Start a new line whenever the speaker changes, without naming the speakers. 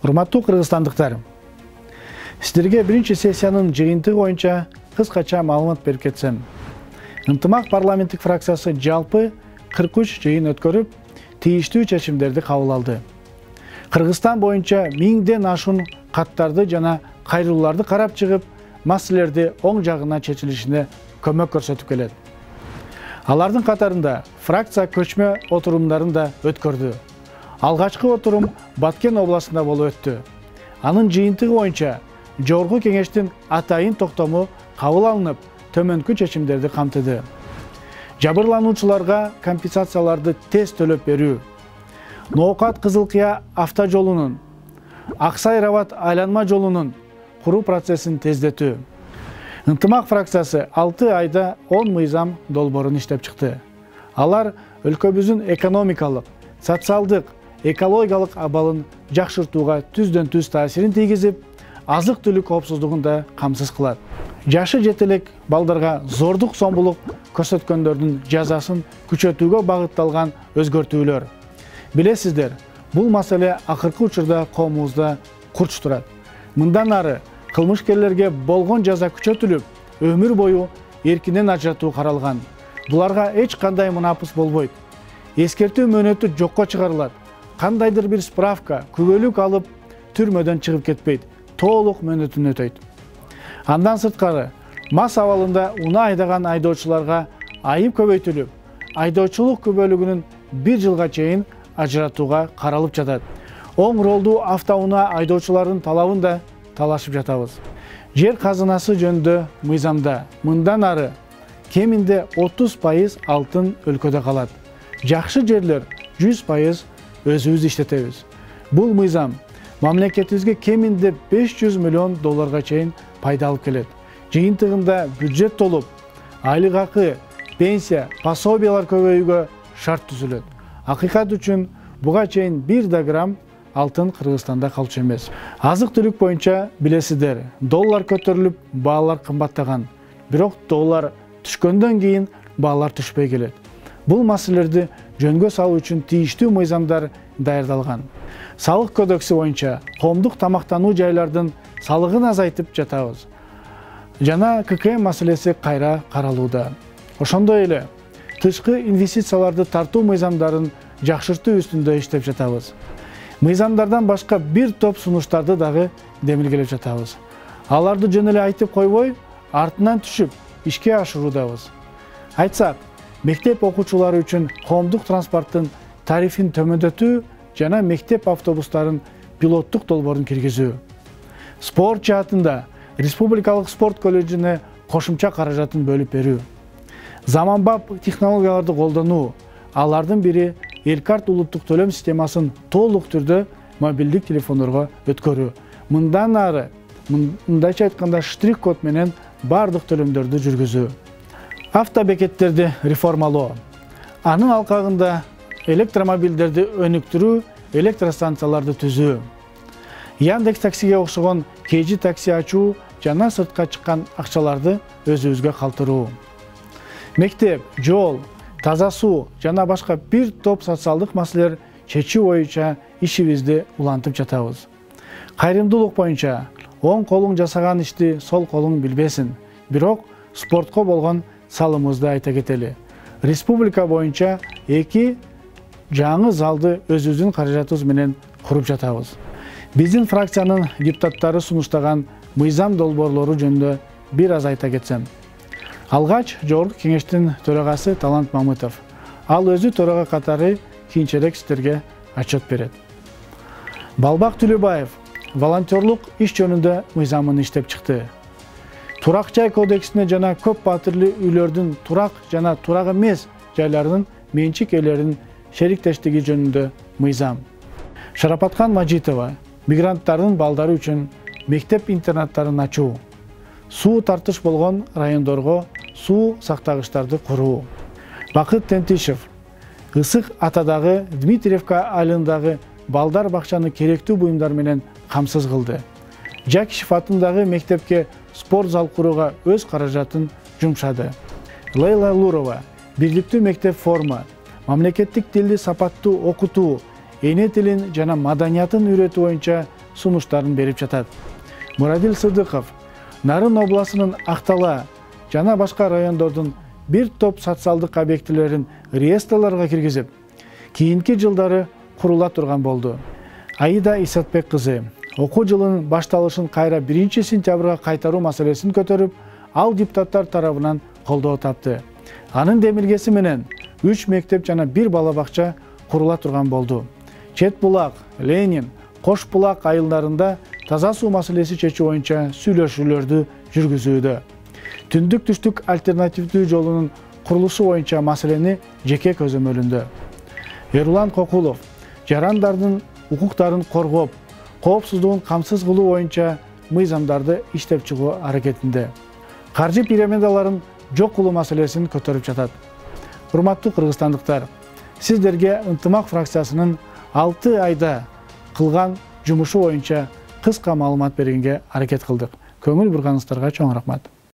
Урматтуу кыргызстандыктар, сиздерге биринчи сессиянын жыйынтыгы боюнча кыскача маалымат берип кетсем. Ынтымак парламенттик фракциясы жалпы 43 жыйын өткөрүп, тийиштүү чечимдерди кабыл алды. Кыргызстан боюнча 1000ден ашуун каттарды жана кайрылууларды карап чыгып, маселелерди оң жагына чечилишине көмөк көрсөтүп келет. Алардын катарында фракция көчмө отурумдарын да өткөрдү. Алгачкы отурум Баткен областында болуп өттү. Анын жыйынтыгы боюнча Жогорку кеңештин атайын токтому кабыл алынып, төмөнкү чечимдерди камтыды. Жабырлануучуларга компенсацияларды тез төлөп берүү, Ноокат Кызылкыя автожолунун, Аксай Рабат айланма жолунун куруу процессин тездетүү. Ынтымак фракциясы 6 айда 10 мыйзам долбоорун иштеп чыкты. Алар өлкөбүздүн экономикалык, социалдык, экологиялык абалын жакшыртууга түздөн түз таасирин тийгизип, азык-түлүк коопсуздугун да камсыз кылат. Жашы жетелек балдарга зордук зомбулук көрсөткөндөрдүн жазасын күчөтүүгө багытталган өзгөртүүлөр. Билесиздер, бул маселе акыркы учурда коомубузда курч турат. Мындан ары кылмышкерлерге болгон жаза күчөтүлүп, өмүр бою эркинен ажыратуу каралган. Буларга эч кандай мунапыс болбойт. Эскертүү мөөнөтү жокко чыгарылат. Кандайдыр бир справка, күбөлүк алып, түрмөдөн чыгып кетпейт, толук мөөнөтүн өтөйт. Андан сырткары, мас абалында унаа айдаган айдоочуларга айып көбөйтүлүп, айдоочулук күбөлүгүнүн 1 жылга чейин ажыратууга каралып жатат. Оң ролдуу автоунаа айдоочулардын талабын да талашып жатабыз. Жер казынасы жөнүндө мыйзамда мындан ары кеминде 30% алтын өлкөдө калат. Жакшы жерлер 100% өзүбүз иштетебиз. Бул мыйзам мамлекетибизге кеминде 500 миллион долларга чейин пайда алып келет. Жыйынтыгында бюджет толуп, айлык акы, пенсия, пособиялар көбөйүүгө шарт түзүлөт. Акыйкат үчүн буга чейин 1 да грамм алтын Кыргызстанда калчу эмес. Азык-түлүк боюнча билесиздер, доллар көтөрүлүп, баалар кымбаттаган. Бирок доллар түшкөндөн кийин баалар түшпөй келет. Бул маселелерди жөнгө салуу үчүн тийиштүү мыйзамдар даярдалган. Салык кодекси боюнча коомдук тамактануу жайлардын салыгын азайтып жатабыз. Жана ККМ маселеси кайра каралууда. Ошондой эле тышкы инвестицияларды тартуу мыйзамдарын жакшыртуу үстүндө иштеп жатабыз. Мыйзамдардан башка бир топ сунуштарды дагы демилгелеп жатабыз. Аларды жөн эле айтып койбой, артынан түшүп ишке ашыруудабыз. Айтсак, мектеп окуучулары үчүн коомдук транспорттун тарифин төмөндөтүү жана мектеп автобустарын пилоттук долбоорун киргизүү. Спорт жаатында республикалык спорт колледжине кошумча каражатын бөлүп берүү. Заманбап технологияларды колдонуу, алардын бири Элкарт улуттук төлөм системасын толук түрдө мобилдик телефондорго өткөрүү. Мындан ары, мындайча айтканда штрих-код менен бардык төлөмдөрдү жүргүзүү. Автобекеттерди реформалоо. Анын алкагында электромобилдерди өнүктүрүү, электростанцияларды түзүү. Яндекс таксиге окшогон KG такси ачуу жана сыртка чыккан акчаларды өзүбүзгө калтыруу. Мектеп, жол, таза суу жана башка бир топ социалдык маселелер чечүү боюнча ишибизди улантып жатабыз. Кайрымдуулук боюнча оң колуң жасаган ишти сол колуң билбесин. Бирок спортко болгон салымыбызды айта кетели. Республика боюнча 2 жаңы залды өзүбүздүн каражатыбыз менен куруп жатабыз. Биздин фракциянын депутаттары сунуштаган мыйзам долбоорлору жөнүндө бир аз айта кетсем. Алгач Жогорку кеңештин төрагасы Талант Мамытов. Ал өзү төрага катары кийинчерээк сиздерге отчет берет. Балбак Түлөбаев волонтерлук иш жөнүндө мыйзамын иштеп чыкты. Турак жай кодексине жана көп батырлы үйлөрдүн турак жана турак эмес жайлардын менчик ээлеринин шериктештиги жөнүндө мыйзам. Шарапаткан Мажитова мигранттардын балдары үчүн мектеп-интернаттарын ачуу. Суу тартыш болгон райондорго суу сактагычтарды куруу. Бакыт Тентишев ысык атадагы Дмитриевка айылындагы балдар бакчаны керектүү буюмдар менен камсыз кылды. Жакишев атындагы мектепке спорт зал курууга өз каражатын жумшады. Лейла Лурова бирликтүү мектеп форма, мамлекеттик тилди сапаттуу окутуу, эне тилин жана маданиятын үйрөтүү боюнча сунуштарын берип жатат. Мурадил Сыдыков Нарын областынын Актала жана башка райондордун бир топ социалдык объектилерин реестрларга киргизип, кийинки жылдары курула турган болду. Аида Исатбек кызы окуу жылынын башталышын кайра 1-сентябрга кайтаруу маселесин көтөрүп, ал депутаттар тарабынан колдоо тапты. Анын демилгеси менен 3 мектеп жана 1 бала бакча курула турган болду. Чет Булак, Ленин, Кош Булак айылдарында таза суу маселеси чечүү боюнча сүйлөшүүлөрдү жүргүзүүдө. Түндүк түштүк альтернативдүү жолунун курулушу боюнча маселени жеке көзөмөлүндө. Эрлан Кокулов жарандардын укуктарын коргоп, коопсуздугун камсыз кылуу боюнча мыйзамдарды иштеп чыгуу аракетинде. Каржы пирамидаларын жок кылуу маселесин көтөрүп жатат. Урматтуу кыргызстандыктар, сиздерге ынтымак фракциясынын 6 айда кылган жумушу боюнча кыска маалымат бергенге аракет кылдык. Көңүл бурганыңыздарга чоң рахмат.